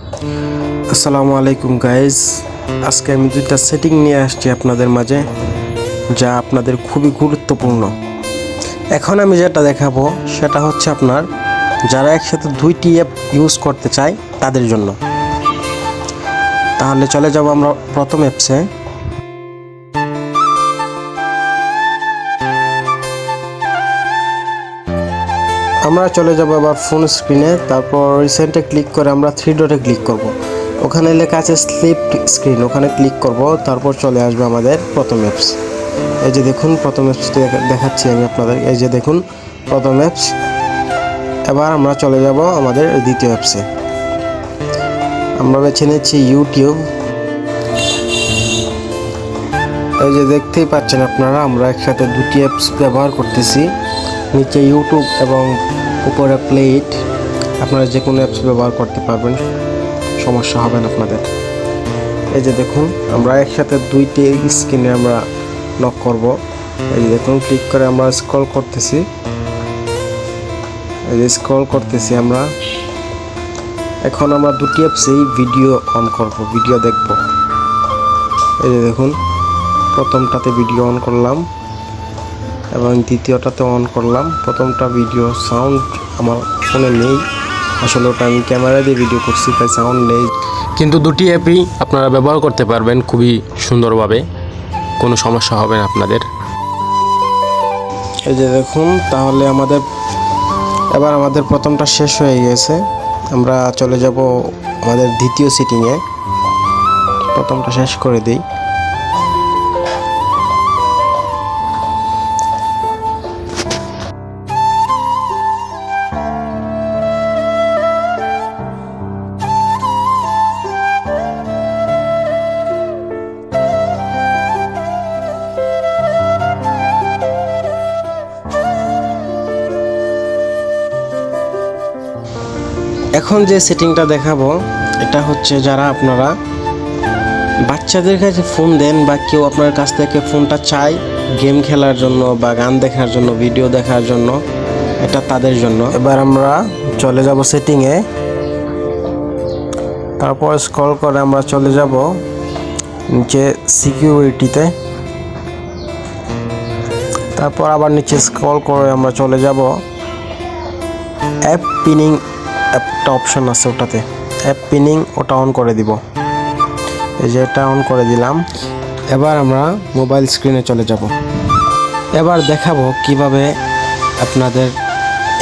আসসালামু আলাইকুম গাইজ, আজকে আমি দুইটা সেটিং নিয়ে আসছি আপনাদের মাঝে, যা আপনাদের খুবই গুরুত্বপূর্ণ। এখন আমি যেটা দেখাবো সেটা হচ্ছে আপনার যারা একসাথে দুইটি অ্যাপ ইউজ করতে চায় তাদের জন্য। তাহলে চলে যাব আমরা প্রথম অ্যাপসে। আমরা চলে যাব আবার ফোন স্ক্রিনে, তারপর রিসেন্টে ক্লিক করে আমরা থ্রি ডটে ক্লিক করব। ওখানে লেখা আছে স্লিপ স্ক্রিন, ওখানে ক্লিক করব, তারপর চলে আসবে আমাদের প্রথম অ্যাপস। এই যে দেখুন প্রথম অ্যাপসটি দেখাচ্ছি আমি আপনাদের। এই যে দেখুন প্রথম অ্যাপস। এবার আমরা চলে যাব আমাদের দ্বিতীয় অ্যাপসে। আমরা বেছে নিচ্ছি ইউটিউব। এই যে দেখতেই পাচ্ছেন আপনারা, আমরা একসাথে দুটি অ্যাপস ব্যবহার করতেছি। নিচে ইউটিউব এবং উপরে প্লেট। আপনারা যে কোনো অ্যাপস ব্যবহার করতে পারবেন, সমস্যা হবে না আপনাদের। এই যে দেখুন আমরা একসাথে দুইটি স্ক্রিনে আমরা লক করব। এই যে দেখুন ক্লিক করে আমরা স্ক্রল করতেছি। এই যে স্ক্রল করতেছি আমরা। এখন আমরা দুটি অ্যাপসেই ভিডিও অন করব, ভিডিও দেখব। এই যে দেখুন প্রথমটাতে ভিডিও অন করলাম এবং দ্বিতীয়টাতে অন করলাম। প্রথমটা ভিডিও সাউন্ড আমার ফোনে নেই, আসলে ওটা আমি ক্যামেরা দিয়ে ভিডিও করছি, তাই সাউন্ড নেই। কিন্তু দুটি অ্যাপই আপনারা ব্যবহার করতে পারবেন খুবই সুন্দরভাবে, কোনো সমস্যা হবে না আপনাদের। এই যে দেখুন তাহলে এবার আমাদের প্রথমটা শেষ হয়ে গেছে। আমরা চলে যাব আমাদের দ্বিতীয় সেটিংয়ে। প্রথমটা শেষ করে দিই। এখন যে সেটিংটা দেখাবো এটা হচ্ছে যারা আপনারা বাচ্চাদের কাছে ফোন দেন বা কেউ আপনার কাছ থেকে ফোনটা চায় গেম খেলার জন্য বা গান দেখার জন্য, ভিডিও দেখার জন্য, এটা তাদের জন্য। এবার আমরা চলে যাব সেটিংয়ে, তারপর স্ক্রল করে আমরা চলে যাব নিচে সিকিউরিটিতে। তারপর আবার নিচে স্ক্রল করে আমরা চলে যাব অ্যাপ পিনিং। একটা অপশন আছে ওটাতে, অ্যাপ পিনিং, ওটা অন করে দিব। এই যে এটা অন করে দিলাম। এবার আমরা মোবাইল স্ক্রিনে চলে যাব। এবার দেখাবো কিভাবে আপনাদের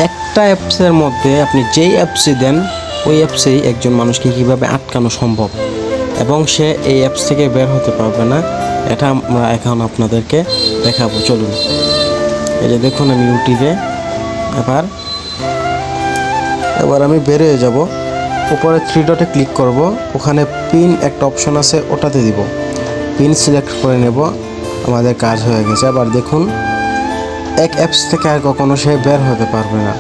একটা অ্যাপসের মধ্যে আপনি যেই অ্যাপসই দেন ওই অ্যাপসেই একজন মানুষকে কিভাবে আটকানো সম্ভব এবং সে এই অ্যাপস থেকে বের হতে পারবে না, এটা আমরা এখন আপনাদেরকে দেখাবো। চলুন। এই যে দেখুন আমি ইউটিউবে, এবার আমি বের হয়ে যাব। উপরে থ্রি ডটে ক্লিক করব, ওখানে পিন একটা অপশন আছে, ওটাতে দিব। পিন সিলেক্ট করে নেব, আমাদের কাজ হয়ে গেছে। আবার দেখুন এক অ্যাপস থেকে আর কখনো সে বের হতে পারবে না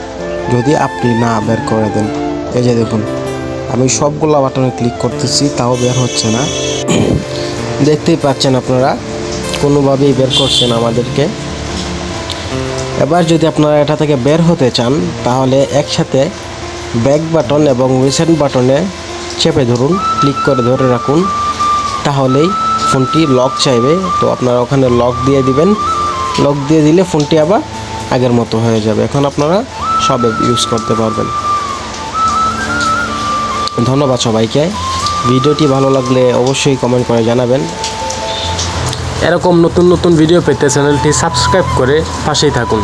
যদি আপনি না বের করে দেন। এই যে দেখুন আমি সবগুলো বাটনে ক্লিক করতেছি, তাও বের হচ্ছে না। দেখতেই পাচ্ছেন আপনারা, কোনোভাবেই বের করছে না আমাদেরকে। এবার যদি আপনারা এটা থেকে বের হতে চান তাহলে একসাথে ব্যাক বাটন এবং রিসেন্ট বাটনে চেপে ধরুন, ক্লিক করে ধরে রাখুন, তাহলেই ফোনটি লক চাইবে। তো আপনারা ওখানে লক দিয়ে দিবেন। লক দিয়ে দিলে ফোনটি আবার আগের মতো হয়ে যাবে। এখন আপনারা সব অ্যাপ ইউজ করতে পারবেন। ধন্যবাদ সবাইকে। ভিডিওটি ভালো লাগলে অবশ্যই কমেন্ট করে জানাবেন। এরকম নতুন নতুন ভিডিও পেতে চ্যানেলটি সাবস্ক্রাইব করে পাশেই থাকুন।